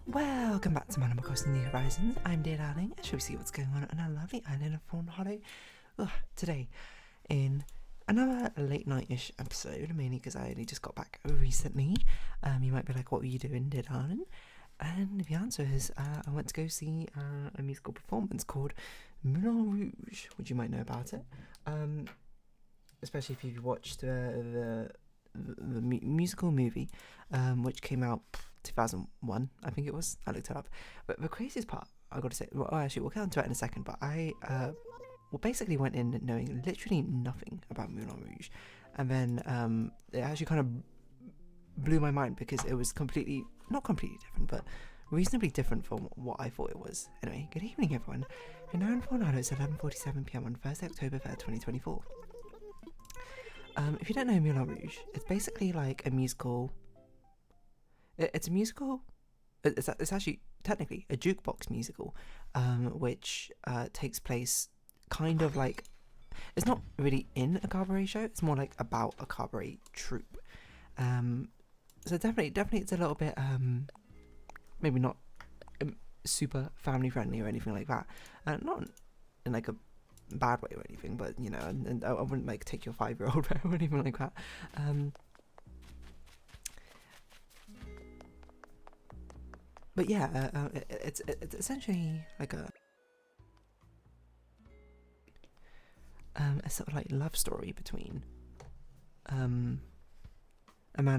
Welcome back to Animal Crossing New Horizons. I'm dear darling, and shall we see what's going on our lovely island of Fawnhallow today in another late night-ish episode, mainly because I only just got back recently. You might be like, what were you doing, dear darling? And the answer is, I went to go see a musical performance called Moulin Rouge, which you might know about it. Especially if you've watched the musical movie, which came out 2001, I think it was. I looked it up. But the craziest part, I got to say, well, actually, we'll get onto it in a second. But I, basically went in knowing literally nothing about Moulin Rouge, and then it actually kind of blew my mind because it was not completely different, but reasonably different from what I thought it was. Anyway, good evening, everyone. And now in Fawnhallow, it's 11:47 p.m. on Thursday, October 3rd, 2024. If you don't know Moulin Rouge, it's basically like a musical. It's a musical. It's actually technically a jukebox musical, which takes place kind of like, it's not really in a cabaret show. It's more like about a cabaret troupe. So definitely, it's a little bit maybe not super family friendly or anything like that. Not in like a bad way or anything, but you know, and I wouldn't like take your 5-year-old there or anything like that. But yeah, it's essentially like a sort of like love story between a man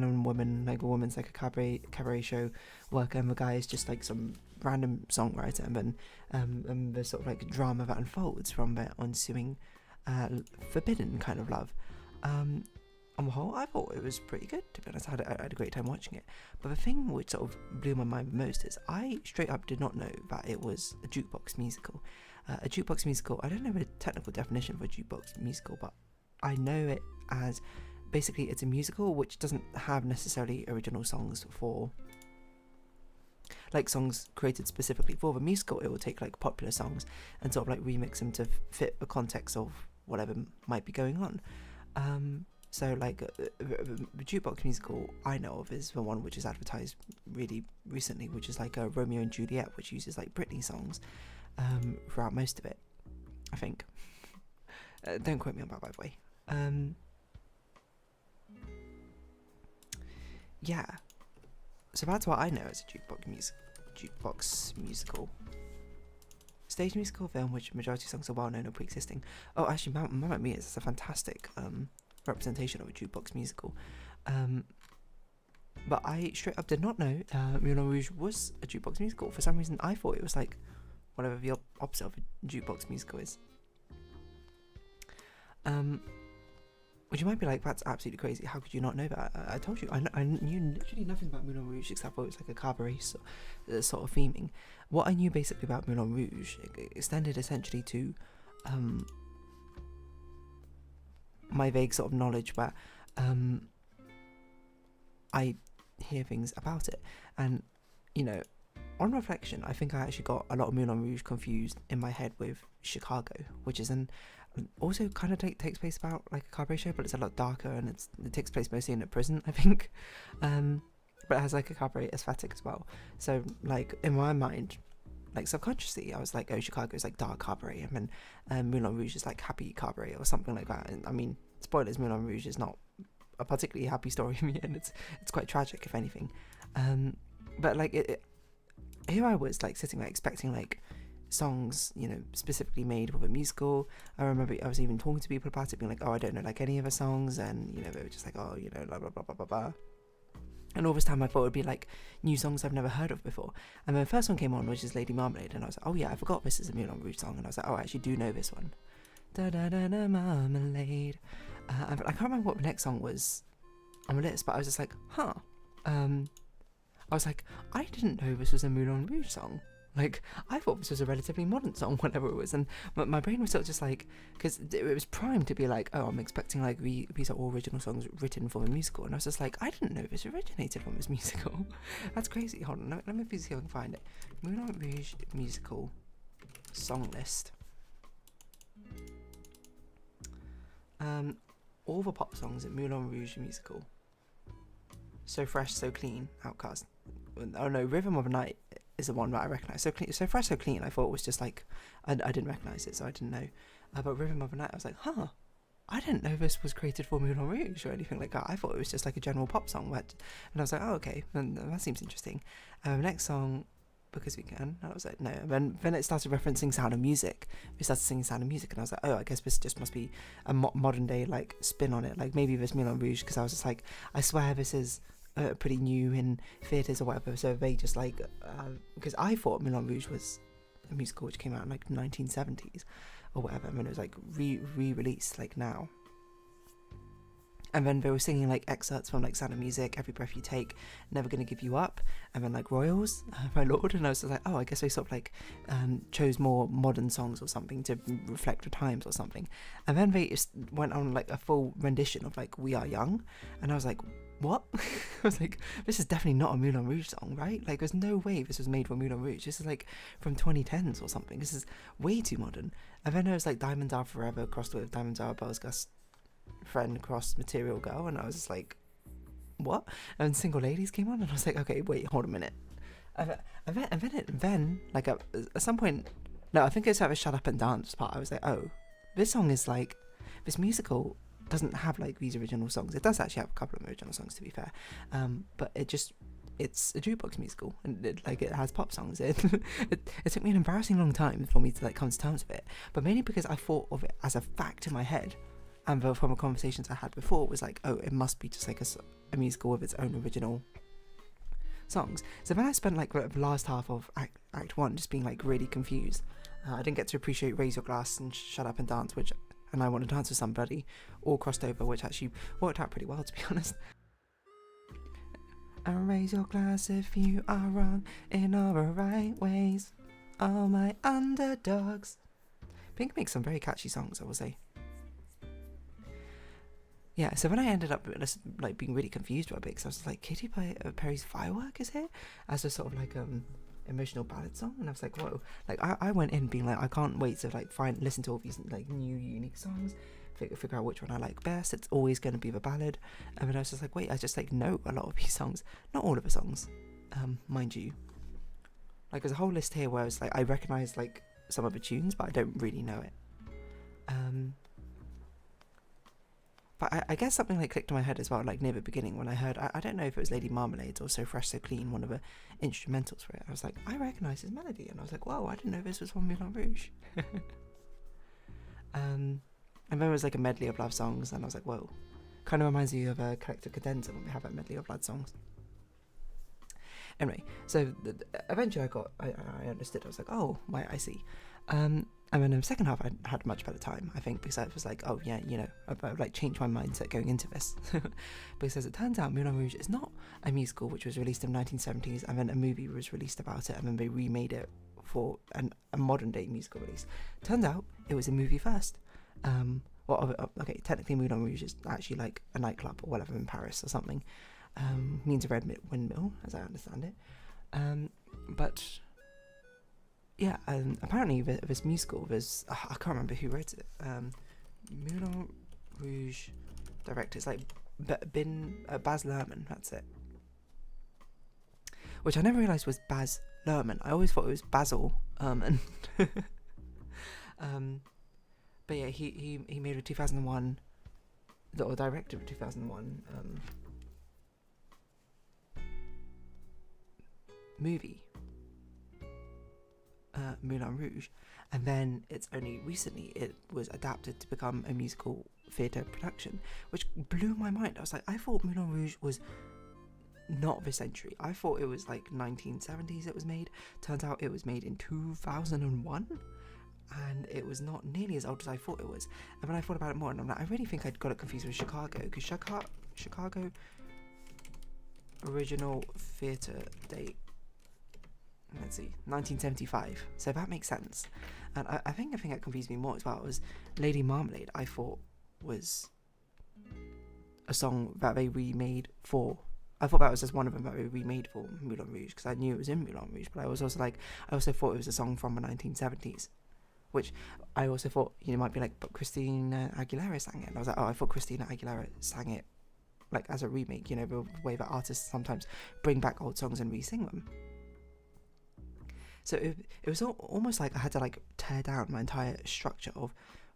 and woman. Like a woman's like a cabaret show worker, and the guy is just like some random songwriter, and then and the sort of like drama that unfolds from their ensuing forbidden kind of love. On the whole, I thought it was pretty good, to be honest. I had a great time watching it. But the thing which sort of blew my mind the most is I straight up did not know that it was a jukebox musical. A jukebox musical, I don't know the technical definition of a jukebox musical, but I know it as basically it's a musical which doesn't have necessarily original songs for, like songs created specifically for the musical. It will take like popular songs and sort of like remix them to fit the context of whatever might be going on. So like the jukebox musical I know of is the one which is advertised really recently, which is like a Romeo and Juliet, which uses like Britney songs throughout most of it, I think. Don't quote me on that, by the way. Yeah, so that's what I know as a jukebox musical. Stage musical film which majority of songs are well known or pre-existing. Oh, actually, Mamma Mia is a fantastic representation of a jukebox musical. But I straight up did not know Moulin Rouge was a jukebox musical. For some reason, I thought it was like whatever the opposite of a jukebox musical is. Which you might be like, that's absolutely crazy. How could you not know that? I told you, I knew literally nothing about Moulin Rouge except for it was like a cabaret sort of theming. What I knew basically about Moulin Rouge extended essentially to my vague sort of knowledge where I hear things about it, and you know, on reflection, I think I actually got a lot of Moulin Rouge confused in my head with Chicago, which is also kind of takes place about like a cabaret show, but it's a lot darker, and it takes place mostly in a prison, I think. But it has like a cabaret aesthetic as well. So like in my mind, like subconsciously, I was like, oh, Chicago is like dark cabaret, and then Moulin Rouge is like happy cabaret or something like that. And I mean, spoilers, Moulin Rouge is not a particularly happy story in the end. It's quite tragic, if anything. But like here I was like sitting like expecting like songs, you know, specifically made for a musical. I remember I was even talking to people about it, being like, oh, I don't know like any of the songs, and you know, they were just like, oh, you know, blah blah blah blah blah blah. And all this time I thought it would be like new songs I've never heard of before. And then the first one came on, which is Lady Marmalade, and I was like, oh yeah, I forgot this is a Moulin Rouge song. And I was like, oh, I actually do know this one. Da da da da marmalade. I can't remember what the next song was on the list, but I was just like, huh. I was like, I didn't know this was a Moulin Rouge song. Like, I thought this was a relatively modern song, whatever it was. And my brain was sort of just like, because it was primed to be like, oh, I'm expecting like these are all original songs written for a musical. And I was just like, I didn't know this originated from this musical. That's crazy. Hold on, let me see if I can find it. Moulin Rouge musical song list. All the pop songs in Moulin Rouge musical. So Fresh, So Clean, Outcast. Oh no, Rhythm of the Night is the one that I recognise. So clean, so fresh, so clean. I thought it was just like I didn't recognise it, so I didn't know. But Rhythm of the Night, I was like, huh. I didn't know this was created for Moulin Rouge or anything like that. I thought it was just like a general pop song, and I was like, oh, okay, and that seems interesting. Next song, Because We Can, and I was like, no. And then it started referencing Sound of Music. We started singing Sound of Music, and I was like, oh, I guess this just must be a modern day like spin on it. Like maybe this Moulin Rouge, because I was just like, I swear this is pretty new in theatres or whatever. So they just like, because I thought Moulin Rouge was a musical which came out in like 1970s. Or whatever, and then it was like re-released like now. And then they were singing like excerpts from like Sound of Music, Every Breath You Take, Never Gonna Give You Up, and then like Royals, My Lord. And I was just like, oh, I guess they sort of like chose more modern songs or something to reflect the times or something. And then they just went on like a full rendition of like We Are Young, and I was like, what? I was like, this is definitely not a Moulin Rouge song, right? Like, there's no way this was made for Moulin Rouge. This is like from 2010s or something. This is way too modern. And then there was like Diamonds Are Forever crossed with Diamonds Are Bells Gus Friend crossed Material Girl, and I was just like, what? And Single Ladies came on, and I was like, okay, wait, hold a minute. And then like at some point, no, I think it's like a Shut Up and Dance part. I was like, oh, this song is like, this musical doesn't have like these original songs. It does actually have a couple of original songs, to be fair, but it's a jukebox musical, and it has pop songs. It took me an embarrassing long time for me to like come to terms with it, but mainly because I thought of it as a fact in my head, and from the conversations I had before, it was like, oh, it must be just like a musical with its own original songs. So then I spent like the last half of act 1 just being like really confused. I didn't get to appreciate Raise Your Glass and Shut Up and Dance, and I Want to Dance with Somebody, all crossed over, which actually worked out pretty well, to be honest. And raise your glass if you are wrong in all the right ways, all my underdogs. Pink makes some very catchy songs, I will say. Yeah, so when I ended up like being really confused about it, because I was like, Katy Perry's Firework is here as a sort of like emotional ballad song, and I was like, whoa. Like I went in being like, I can't wait to like listen to all these like new unique songs, figure out which one I like best. It's always going to be the ballad. And then I was just like, wait, I just like know a lot of these songs, not all of the songs, mind you. Like there's a whole list here where it's like I recognize like some of the tunes, but I don't really know it. But I guess something like clicked in my head as well, like near the beginning when I heard, I don't know if it was Lady Marmalade or So Fresh, So Clean, one of the instrumentals for it. I was like, I recognise his melody, and I was like, whoa, I didn't know this was from Moulin Rouge. And then there was like a medley of love songs, and I was like, whoa. Kind of reminds you of a Collective Cadenza when we have a medley of love songs. Anyway, so eventually I understood. I was like, oh, right, I see. And then in the second half, I had a much better time, I think, because I was like, oh yeah, you know, I've like changed my mindset going into this. Because as it turns out, Moulin Rouge is not a musical which was released in the 1970s, and then a movie was released about it, and then they remade it for a modern day musical release. Turns out it was a movie first. Okay, technically Moulin Rouge is actually like a nightclub or whatever in Paris or something. Means a red windmill, as I understand it. But yeah, apparently this musical, I can't remember who wrote it. Moulin Rouge director, it's like Baz Luhrmann, that's it. Which I never realised was Baz Luhrmann. I always thought it was Basil Luhrmann. But yeah, he made a 2001, or director of 2001 movie, Moulin Rouge, and then it's only recently it was adapted to become a musical theatre production, which blew my mind. I was like, I thought Moulin Rouge was not this century. I thought it was like 1970s it was made. Turns out it was made in 2001, and it was not nearly as old as I thought it was. And when I thought about it more, and I'm like, I really think I'd got it confused with Chicago, because Chicago original theatre date, let's see, 1975. So that makes sense. And I think the thing that confused me more as well was Lady Marmalade. I thought was a song that they remade for. I thought that was just one of them that they remade for Moulin Rouge, because I knew it was in Moulin Rouge. But I was also like, I also thought it was a song from the 1970s, which I also thought, you know, might be like, but Christina Aguilera sang it. And I was like, oh, I thought Christina Aguilera sang it like as a remake, you know, the way that artists sometimes bring back old songs and re-sing them. So it was almost like I had to like tear down my entire structure of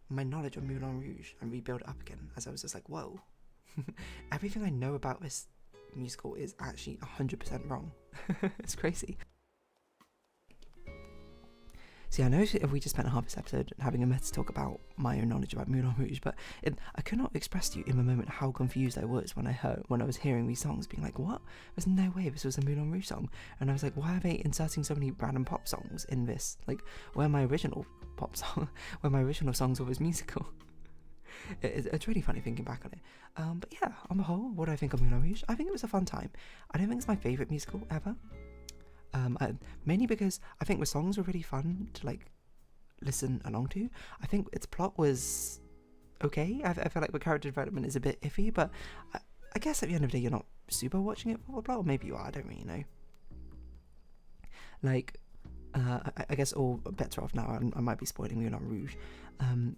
my knowledge of Moulin Rouge and rebuild it up again, as I was just like, whoa, everything I know about this musical is actually 100% wrong. It's crazy. See, I know if we just spent half this episode having a meta talk about my own knowledge about Moulin Rouge, but I could not express to you in the moment how confused I was when I was hearing these songs, being like, what? There's no way this was a Moulin Rouge song. And I was like, why are they inserting so many random pop songs in this? Like, where my original pop song, where my original songs were musical? It's really funny thinking back on it. But yeah, on the whole, what do I think of Moulin Rouge? I think it was a fun time. I don't think it's my favourite musical ever. Mainly because I think the songs were really fun to like listen along to. I think its plot was okay. I feel like the character development is a bit iffy, but I guess at the end of the day you're not super watching it for the plot, or maybe you are, I don't really know. Like, I guess all bets are off now. I might be spoiling Moulin Rouge,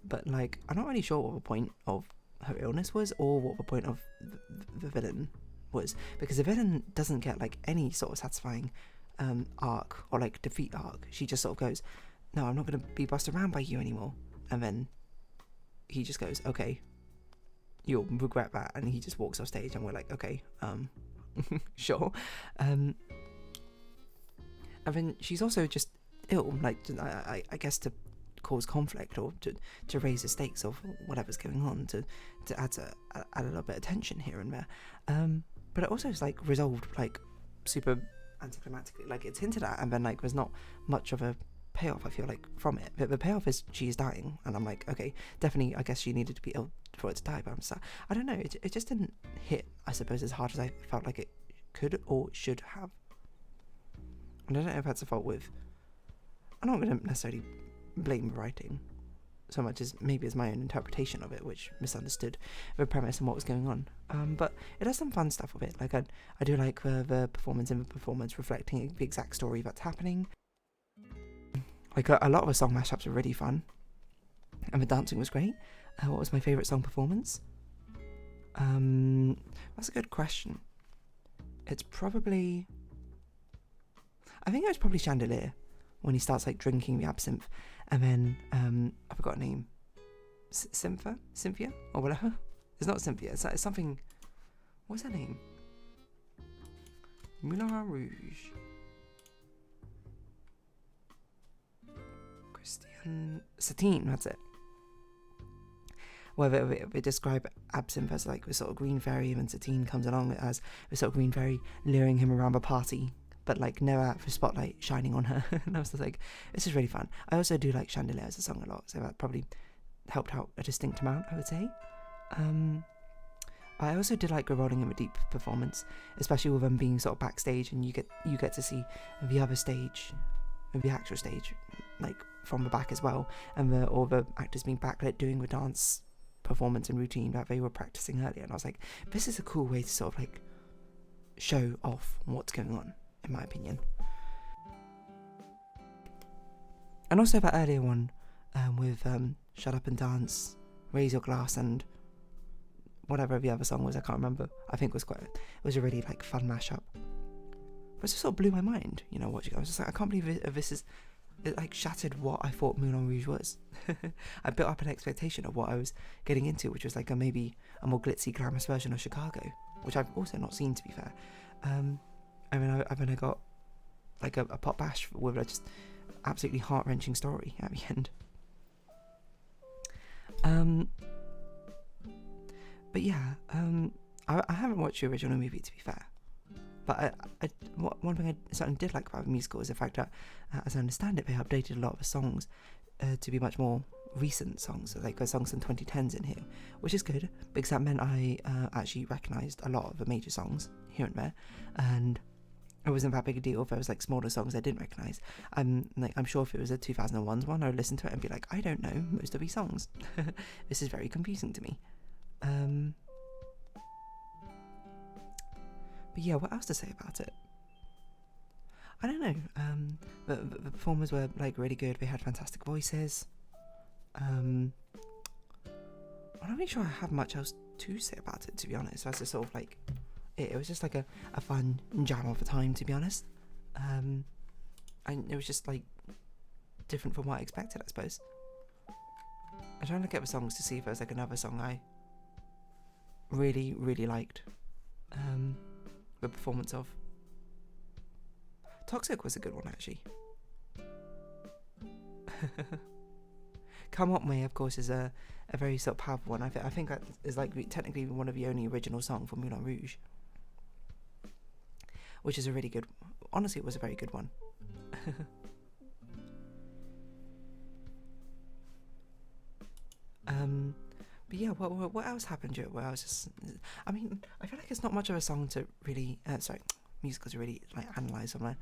but like I'm not really sure what the point of her illness was, or what the point of the villain was, because the villain doesn't get like any sort of satisfying arc or like defeat arc. She just sort of goes, no, I'm not going to be bossed around by you anymore, and then he just goes, okay, you'll regret that, and he just walks off stage, and we're like, okay, sure. And then she's also just ill, like I guess to cause conflict, or to raise the stakes of whatever's going on, to add a little bit of tension here and there, but it also is like resolved like super anticlimactically. Like, it's hinted at, and then like there's not much of a payoff, I feel like, from it. The payoff is she's dying, and I'm like, okay, definitely I guess she needed to be ill for it to die, but I'm sad. I don't know, it just didn't hit, I suppose, as hard as I felt like it could or should have. And I don't know if that's a fault with, I'm not going to necessarily blame writing so much as maybe as my own interpretation of it, which misunderstood the premise and what was going on. But it has some fun stuff with it. Like, I do like the performance in the performance reflecting the exact story that's happening. Like, a lot of the song mashups were really fun, and the dancing was great. What was my favourite song performance? That's a good question. It's probably, I think it was probably Chandelier, when he starts like drinking the absinthe, and then I forgot her name, Cynthia or whatever. It's not Cynthia. It's something. What's her name? Moulin Rouge. Christian Satine. That's it. Where they describe absinthe as like this sort of green fairy, and then Satine comes along as this sort of green fairy, luring him around the party, but like never for spotlight shining on her. And I was just like, this is really fun. I also do like Chandelier as a song a lot, so that probably helped out a distinct amount, I would say. I also did like the Rolling in the Deep performance, especially with them being sort of backstage, and you get to see the other stage, the actual stage, like from the back as well, and all the actors being backlit doing the dance performance and routine that they were practicing earlier. And I was like, this is a cool way to sort of like show off what's going on, in my opinion. And also that earlier one with Shut Up and Dance, Raise Your Glass, and whatever the other song was, I can't remember. I think it was a really like fun mashup. But it just sort of blew my mind, you know, watching it. I was just like, I can't believe it like shattered what I thought Moulin Rouge was. I built up an expectation of what I was getting into, which was like maybe a more glitzy, glamorous version of Chicago, which I've also not seen, to be fair. And then I got like a pop bash with a just absolutely heart-wrenching story at the end. But yeah, I haven't watched the original movie, to be fair. But one thing I certainly did like about the musical is the fact that, as I understand it, they updated a lot of the songs to be much more recent songs. So like there's songs from 2010s in here, which is good, because that meant I actually recognised a lot of the major songs here and there, and it wasn't that big a deal if there was like smaller songs I didn't recognise. I'm sure if it was a 2001's one, I would listen to it and be like, I don't know most of these songs. This is very confusing to me. But yeah, what else to say about it? I don't know. The performers were like really good. They had fantastic voices. I'm not really sure I have much else to say about it, to be honest. That's just sort of like it was just like a fun jam of a time, to be honest. and it was just like different from what I expected, I suppose. I'm trying to look at the songs to see if there's like another song I really, really liked the performance of. Toxic was a good one, actually. Come What May, of course, is a very sort of powerful one. I think that is like technically one of the only original songs for Moulin Rouge, which is a really good. Honestly, it was a very good one. But yeah, what else happened during? Well, I was just, I mean, I feel like it's not much of a song to really, musical to really like analyze from a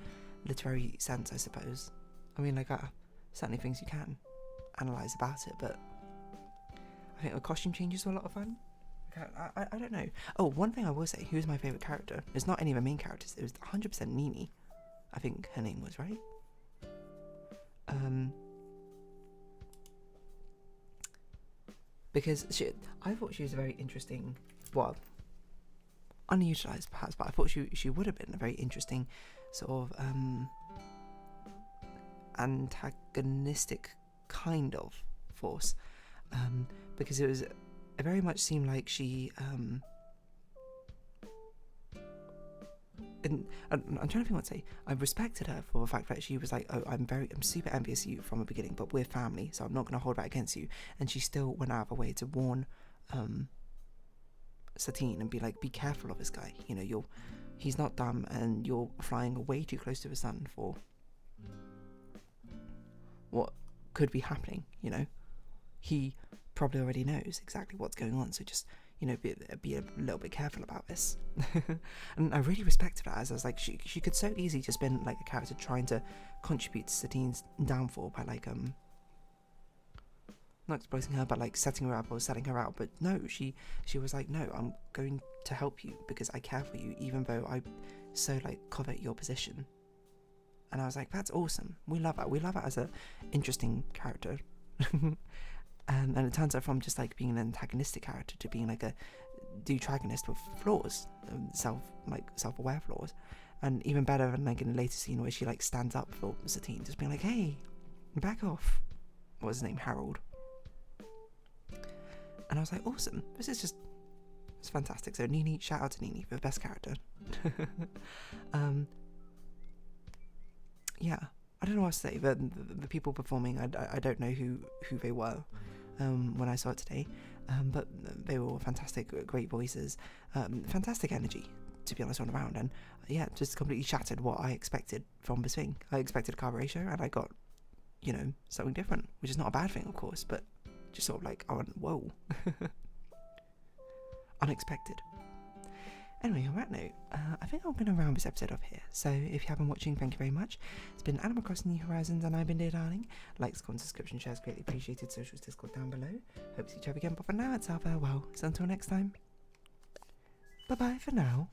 literary sense, I suppose. I mean, like, certainly things you can analyze about it, but I think the costume changes were a lot of fun. I don't know. Oh, one thing I will say, who's my favourite character? It's not any of the main characters. It was 100% Nini. I think her name was, right? Because I thought she was a very interesting, well, unutilized perhaps, but I thought she would have been a very interesting sort of antagonistic kind of force, because it very much seemed like she and I'm trying to think what to say. I respected her for the fact that she was like, oh, I'm super envious of you from the beginning, but we're family, so I'm not going to hold that against you. And she still went out of her way to warn Satine and be like, be careful of this guy. You know, he's not dumb, and you're flying way too close to the sun for what could be happening. You know, he probably already knows exactly what's going on, so just, you know, be a little bit careful about this. And I really respected her, as I was like, she could so easily just been like a character trying to contribute to Satine's downfall by like not exploiting her, but like setting her up or selling her out. But no, she was like, no, I'm going to help you because I care for you, even though I so like covet your position. And I was like, that's awesome. We love that. We love that as a interesting character. And it turns out from just like being an antagonistic character to being like a deutragonist with flaws, self-aware flaws, and even better than like in a later scene where she like stands up for Satine, just being like, hey, back off. What was his name? Harold. And I was like, awesome. It's fantastic. So Nini, shout out to Nini for the best character. Yeah, I don't know what to say. The people performing, I don't know who they were when I saw it today, but they were all fantastic, great voices, fantastic energy, to be honest, all around. And yeah, just completely shattered what I expected from the swing. I expected a cabaret show, and I got, you know, something different, which is not a bad thing, of course, but just sort of like, I went, whoa. Unexpected. Anyway, on that note, I think I'm going to round this episode off here. So if you have been watching, thank you very much. It's been Animal Crossing New Horizons, and I've been Dear Darling. Likes, comments, subscription, shares, greatly appreciated. Socials, Discord down below. Hope to see each other again, but for now, it's our farewell. So until next time, bye-bye for now.